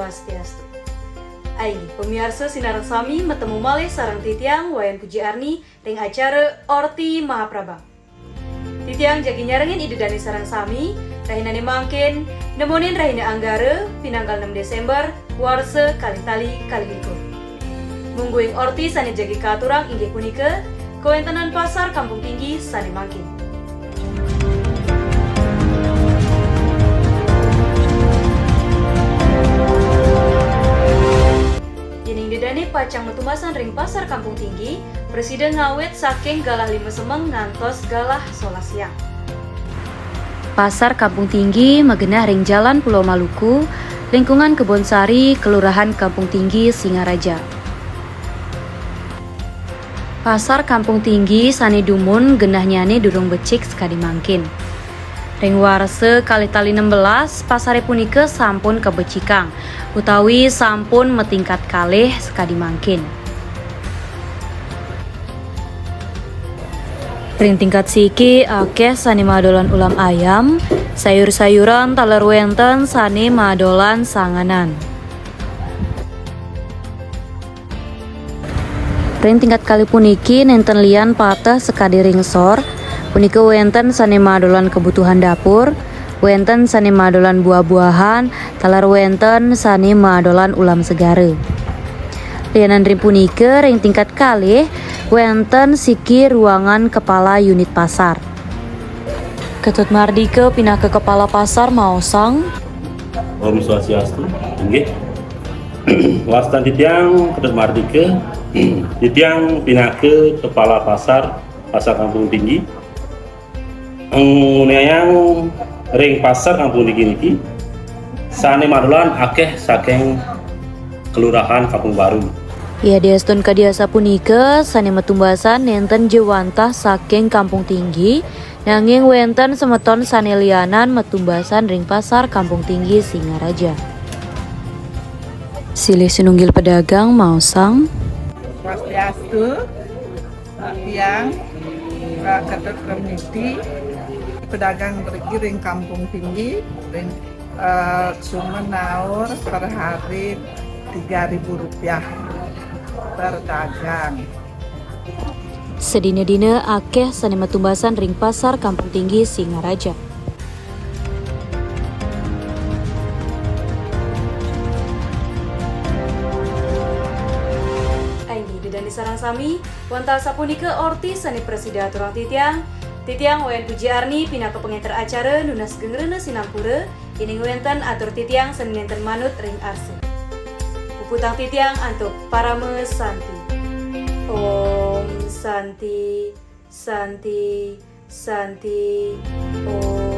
Swastiastu. Aini pemirsa Sinar Sami metemu malih sarang titiang Wayan Puji Arni ring acara Orti Mahaprabang. Titiang jagi nyarengin ide dani sarang Sami, rahinane mangkin, nemonin rahina Anggara, pinanggal 6 Desember, warse kali-tali kali-liko. Mungguing Orti sani jagi katurang inggih punika, kewentanan pasar Kampung Tinggi sani mangkin. Dani pacang metumasan ring pasar Kampung Tinggi, Presiden ngawet saking galah 5 semeng ngantos galah 11 siang. Pasar Kampung Tinggi magenah ring Jalan Pulau Maluku, lingkungan Kebon Sari, Kelurahan Kampung Tinggi, Singaraja. Pasar Kampung Tinggi sani dumun genah nyane durung becik sekadi mangkin. Ring warse kali-tali 16 pasare punika sampun kebecikang utawi sampun metingkat kalih sekadi mangkin. Ring tingkat siki akeh sani madolan ulam ayam, sayur-sayuran taler wenten sani madolan sanganan. Ring tingkat kali puniki nenten lian patah sekadi ring sor. Punika wenten sane madolan kebutuhan dapur, wenten sane madolan buah-buahan, talar wenten sane madolan ulam segara. Lianan ring punika ring tingkat kalih wenten siki ruangan kepala unit pasar. Ketut Mardike pindah ke kepala pasar Maosang. Om Swastiastu. Nggih. Wastan titiang Ketut Mardike, titiang pindah ke kepala pasar Kampung Tinggi. Yang ring pasar Kampung Tinggi niki sane madolan akeh saking Kelurahan Kampung Baru. Ya diastun kadiasa punika sane metumbasan nenten jewantah saking Kampung Tinggi, nanging wenten semeton sane lianan metumbasan ring pasar Kampung Tinggi Singaraja. Silih sinunggil pedagang Maosang. Swastiastu, tiang Ketut Community, pedagang ring Kampung Tinggi, ring cuma naur per hari Rp3.000 per dagang. Sedina-dina akeh sane metumbasan ring pasar Kampung Tinggi Singaraja. Aini dedani sarang sami, wantal sapunika orti sane presida turang Titiang Wayan Puji Arni pindah ke pengenter acara nunas gengrena sinampura, ining wenten atur titiang senenten manut ring arse. Puputang titiang antuk parame santi. Om Santi, Santi, Santi, Om.